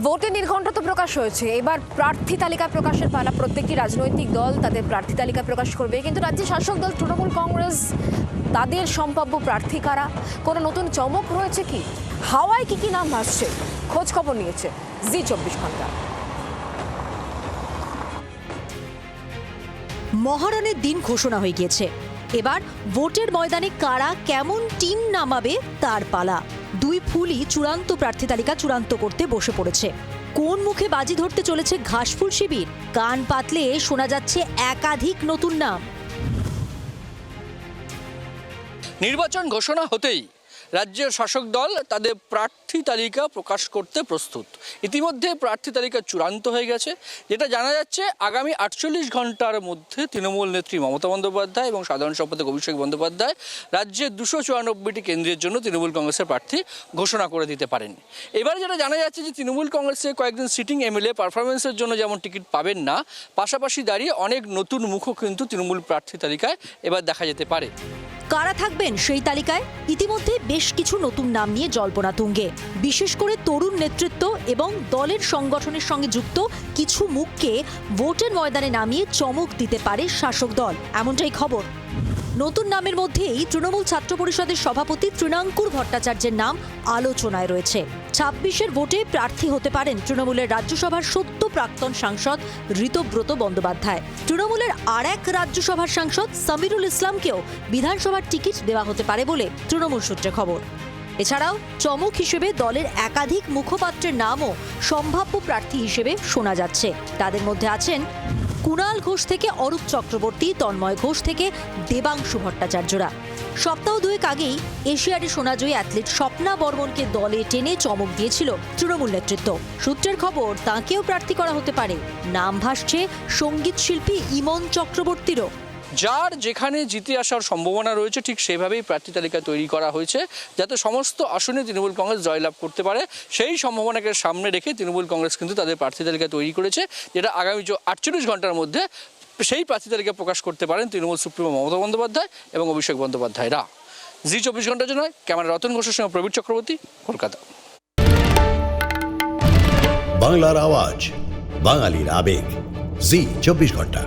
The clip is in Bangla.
ভোটে নির্ঘণ্ট তো প্রকাশ হয়েছে, এবার প্রার্থী তালিকা প্রকাশের পালা। প্রত্যেকটি রাজনৈতিক দল তাদের প্রার্থী তালিকা প্রকাশ করবে, কিন্তু রাজ্যের শাসক দল তৃণমূল কংগ্রেস তাদের সম্ভাব্য প্রার্থী কারা? কোনো নতুন চমক রয়েছে কি? হাওয়ায় কি কি নাম ভাসছে? খোঁজ খবর নিয়েছে জি 24 ঘন্টা। মহারণের দিন ঘোষণা হয়ে গিয়েছে। এবার ভোটের ময়দানে কারা কেমন টিম নামাবে তার পালা। দুই ফুলই চূড়ান্ত প্রার্থী তালিকা চূড়ান্ত করতে বসে পড়েছে। কোন মুখে বাজি ধরতে চলেছে ঘাসফুল শিবির? কান পাতলে শোনা যাচ্ছে একাধিক নতুন নাম। নির্বাচন ঘোষণা হতেই রাজ্যের শাসক দল তাদের প্রার্থী তালিকা প্রকাশ করতে প্রস্তুত। ইতিমধ্যে প্রার্থী তালিকা চূড়ান্ত হয়ে গেছে। যেটা জানা যাচ্ছে, আগামী 48 ঘন্টার মধ্যে তৃণমূল নেত্রী মমতা বন্দ্যোপাধ্যায় এবং সাধারণ সম্পাদক অভিষেক বন্দ্যোপাধ্যায় রাজ্যের 294টি কেন্দ্রের জন্য তৃণমূল কংগ্রেসের প্রার্থী ঘোষণা করে দিতে পারেন। এবার যেটা জানা যাচ্ছে যে তৃণমূল কংগ্রেসের কয়েকজন সিটিং এমএলএ পারফরমেন্সের জন্য যেমন টিকিট পাবেন না, পাশাপাশি দাঁড়িয়ে অনেক নতুন মুখও কিন্তু তৃণমূল প্রার্থী তালিকায় এবার দেখা যেতে পারে। কারা থাকবেন সেই তালিকায়? ইতিমধ্যে বেশ কিছু নতুন নাম নিয়ে জল্পনা তুঙ্গে। বিশেষ করে তরুণ নেতৃত্ব এবং দলের সংগঠনের সঙ্গে যুক্ত কিছু মুখকে ভোটের ময়দানে নামিয়ে চমক দিতে পারে শাসক দল, এমনটাই খবর। নতুন নামের মধ্যেই তৃণমূল ছাত্র পরিষদের সভাপতি তৃণাঙ্কুর ভট্টাচার্যের নাম আলোচনায় রয়েছে। 26-এর ভোটে প্রার্থী হতে পারেন তৃণমূলের রাজ্যসভার সদ্য প্রাক্তন সাংসদ ঋতব্রত বন্দ্যোপাধ্যায়। তৃণমূলের আর এক রাজ্যসভার সাংসদ সামিরুল ইসলামকেও বিধানসভার টিকিট দেওয়া হতে পারে বলে তৃণমূল সূত্রে খবর। এছাড়াও চমক হিসেবে দলের একাধিক মুখপাত্রের নামও সম্ভাব্য প্রার্থী হিসেবে শোনা যাচ্ছে। তাদের মধ্যে আছেন কুণাল ঘোষ থেকে অরূপ চক্রবর্তী, তন্ময় ঘোষ থেকে দেবাংশু ভট্টাচার্যরা। সপ্তাহ দুয়েক আগেই এশিয়াডে সোনাজয়ী অ্যাথলিট স্বপ্না বর্মনকে দলে টেনে চমক দিয়েছিল তৃণমূল নেতৃত্ব। সূত্রের খবর, তাঁকেও প্রার্থী করা হতে পারে। নাম ভাসছে সঙ্গীত শিল্পী ইমন চক্রবর্তীরও। যার যেখানে জিতে আসার সম্ভাবনা রয়েছে ঠিক সেভাবেই প্রার্থী তালিকা তৈরি করা হয়েছে, যাতে সমস্ত আসনে তৃণমূল কংগ্রেস জয়লাভ করতে পারে। সেই সম্ভাবনাকে সামনে রেখে তৃণমূল কংগ্রেস কিন্তু তাদের প্রার্থী তালিকা তৈরি করেছে, যেটা আগামী 48 ঘন্টার মধ্যে সেই প্রার্থী তালিকা প্রকাশ করতে পারেন তৃণমূল সুপ্রিমো মমতা বন্দ্যোপাধ্যায় এবং অভিষেক বন্দ্যোপাধ্যায়রা। জি 24 ঘন্টার জন্য ক্যামেরা রতন ঘোষের সঙ্গে প্রবীর চক্রবর্তী, কলকাতা। বাংলার আওয়াজ, বাঙালির আবেগ, জি 24 ঘন্টা।